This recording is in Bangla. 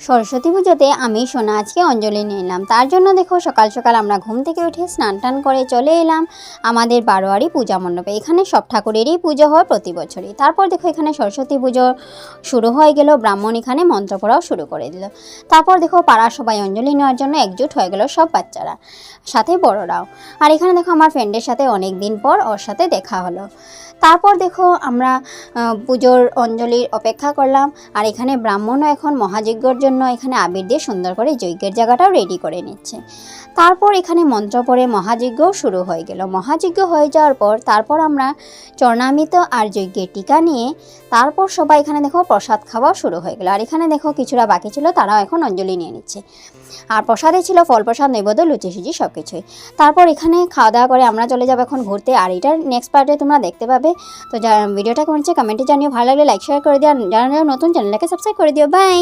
সরস্বতী পুজোতে আমি সোনা আজকে অঞ্জলি নিলাম। তার জন্য দেখো সকাল সকাল আমরা ঘুম থেকে উঠে স্নান টান করে চলে এলাম আমাদের বারোয়ারি পূজা মণ্ডপে। এখানে সব ঠাকুরেরই পুজো হয় প্রতি বছরই। তারপর দেখো এখানে সরস্বতী পুজো শুরু হয়ে গেল, ব্রাহ্মণ এখানে মন্ত্র পড়াও শুরু করে দিল। তারপর দেখো পাড়ার সবাই অঞ্জলি নেওয়ার জন্য একজুট হয়ে গেল, সব বাচ্চারা সাথে বড়রাও। আর এখানে দেখো আমার ফ্রেন্ডের সাথে অনেক দিন পর ওর সাথে দেখা হলো। তারপর দেখো আমরা পুজোর অঞ্জলির অপেক্ষা করলাম। আর এখানে ব্রাহ্মণও এখন মহাযজ্ঞর জন্য এখানে আবির দিয়ে সুন্দর করে যজ্ঞের জায়গাটাও রেডি করে নিচ্ছে। তারপর এখানে মন্ত্র পড়ে মহাযজ্ঞও শুরু হয়ে গেল। মহাযজ্ঞ হয়ে যাওয়ার পর তারপর আমরা চরণামৃত আর যজ্ঞের টিকা নিয়ে তারপর সবাই এখানে দেখো প্রসাদ খাওয়া শুরু হয়ে গেল। আর এখানে দেখো কিছুটা বাকি ছিল, তারাও এখন অঞ্জলি নিয়ে নিচ্ছে। আর প্রসাদে ছিল ফল প্রসাদ, নৈবেদ্য, লুচি সুজি সব কিছুই। তারপর এখানে খাওয়া দাওয়া করে আমরা চলে যাবো এখন ঘুরতে। আর এটার নেক্সট পার্টে তোমরা দেখতে পাবে। তো ভিডিওটা কেমন হচ্ছে কমেন্টে জানিও, ভালো লাগলে লাইক শেয়ার করে দিও, আর যারা নতুন চ্যানেলটাকে সাবস্ক্রাইব করে দিও। বাই।